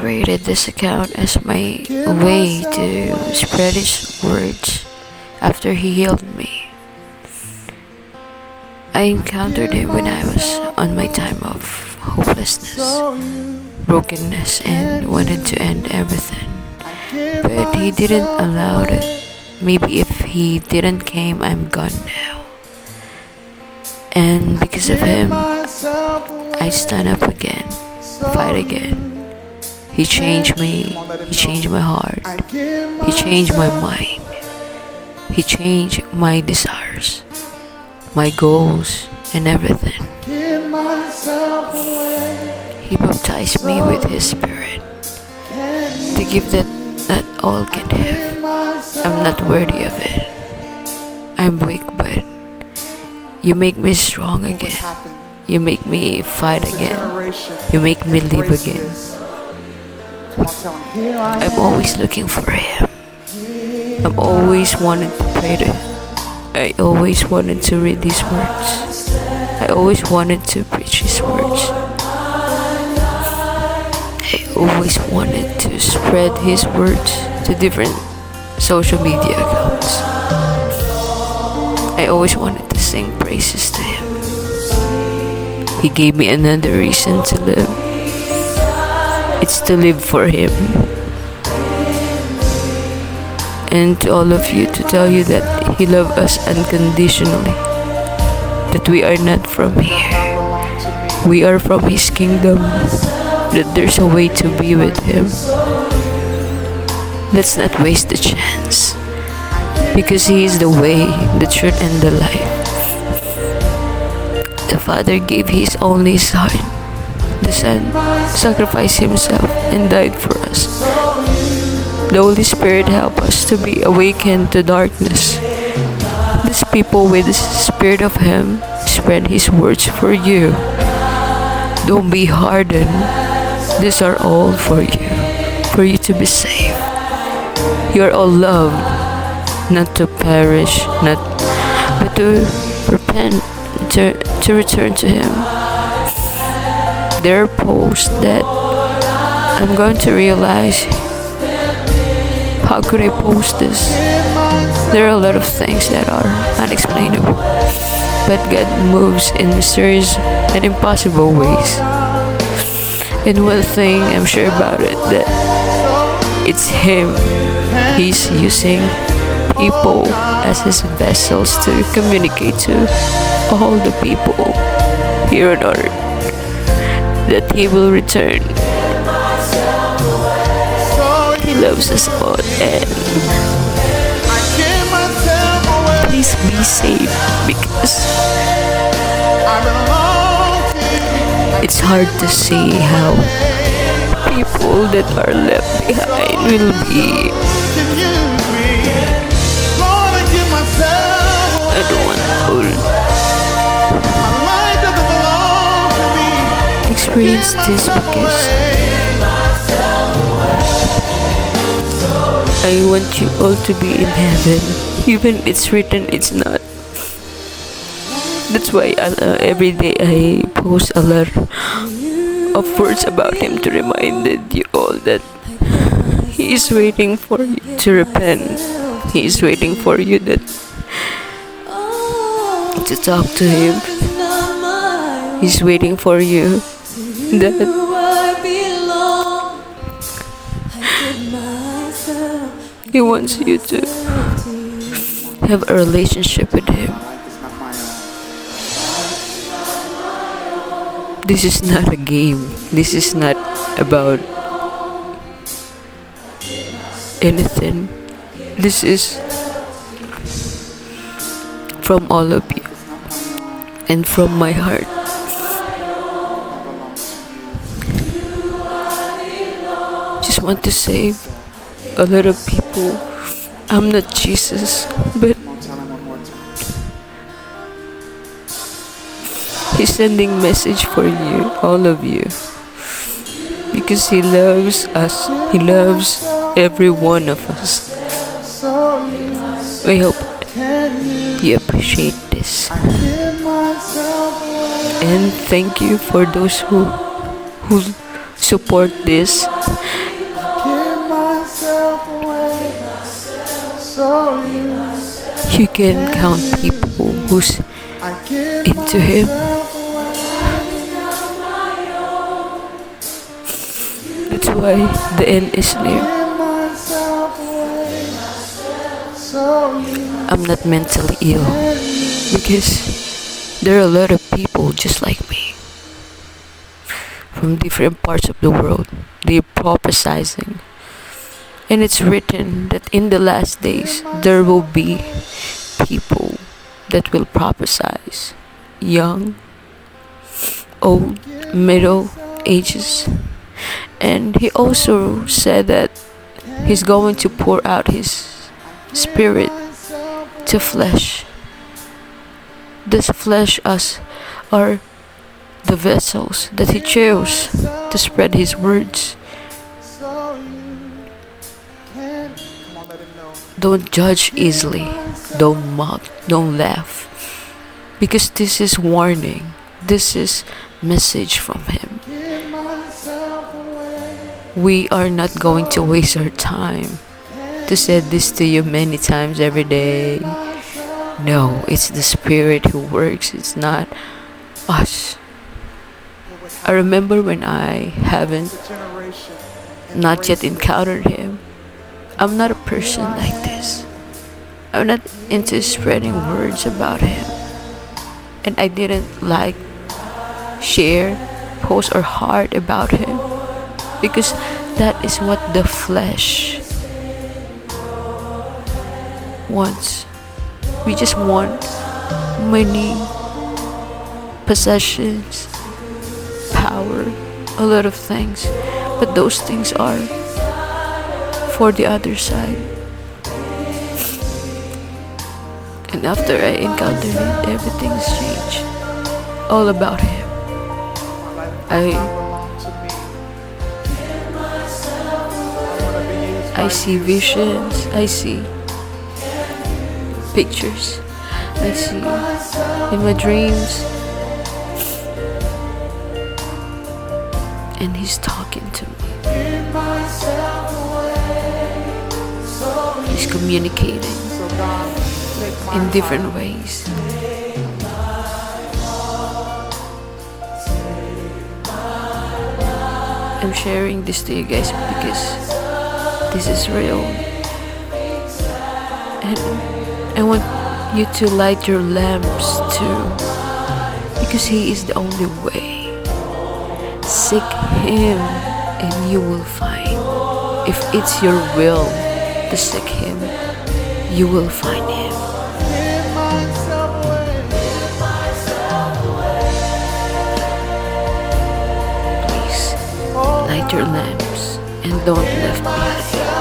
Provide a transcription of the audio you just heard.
created this account as my way to spread His words after He healed me. I encountered Him when I was on my time of hopelessness, brokenness, and wanted to end everything. But He didn't allow it. Maybe if He didn't came, I'm gone now. And because of Him, I stand up again, fight again. He changed me, He changed my heart, He changed my mind, He changed my desires, my goals, and everything. He baptized me with His Spirit to give that not all can have. I'm not worthy of it. I'm weak, but You make me strong again. You make me fight again. You make me live again. I'm always looking for Him. I'm always wanted to pray to Him. I always wanted to read His words. I always wanted to preach His words. I always wanted to spread His words to different social media accounts. I always wanted to sing praises to Him. He gave me another reason to live. It's to live for Him. And to all of you, to tell you that He loves us unconditionally. That we are not from here. We are from His kingdom. That there's a way to be with Him. Let's not waste the chance. Because He is the way, the truth, and the life. The Father gave His only Son. The Son sacrificed Himself and died for us. The Holy Spirit help us to be awakened to darkness. These people with the Spirit of Him spread His words for you. Don't be hardened. These are all for you to be saved. You are all loved, not to perish, but to repent, to return to Him. There are posts that I'm going to realize, how could I post this? There are a lot of things that are unexplainable, but God moves in mysterious and impossible ways. And one thing I'm sure about it, that it's Him. He's using people as His vessels to communicate to all the people here on earth that He will return. He loves us all, and please be safe, because it's hard to see how people that are left behind will be. I don't want to experience this, because I want you all to be in heaven. Even it's written, it's not. That's why every day I post a lot of words about Him to remind you all that He is waiting for you to repent. He is waiting for you to talk to Him. He's waiting for you that He wants you to have a relationship with Him. This is not a game. This is not about anything. This is from all of you and from my heart. Just want to save a lot of people. I'm not Jesus, but He's sending message for you, all of you, because He loves us. He loves every one of us. I hope you appreciate this, and thank you for those who support this. You can count people who's into him. That's why the end is near. I'm not mentally ill because there are a lot of people just like me from different parts of the world. They're prophesizing, and it's written that in the last days there will be people that will prophesy, young, old, middle ages. And he also said that he's going to pour out his spirit to flesh. This flesh us are the vessels that he chose to spread his words. Don't judge easily. Don't mock. Don't laugh. Because this is warning. This is message from him. We are not going to waste our time to say this to you many times every day. No, it's the Spirit who works. It's not us. I remember when I haven't not yet encountered him. I'm not a person like this. I'm not into spreading words about him. And I didn't share, post or heart about him. Because that is what the flesh wants. We just want money, possessions, power, a lot of things. But those things are for the other side. And after I encountered it, everything's changed. All about him. I see visions, I see pictures, I see in my dreams, and he's talking to me. He's communicating in different ways. I'm sharing this to you guys because this is real, and I want you to light your lamps too, because he is the only way. Seek him and you will find. If it's your will to seek him, you will find him. Please light your lamps and don't left behind.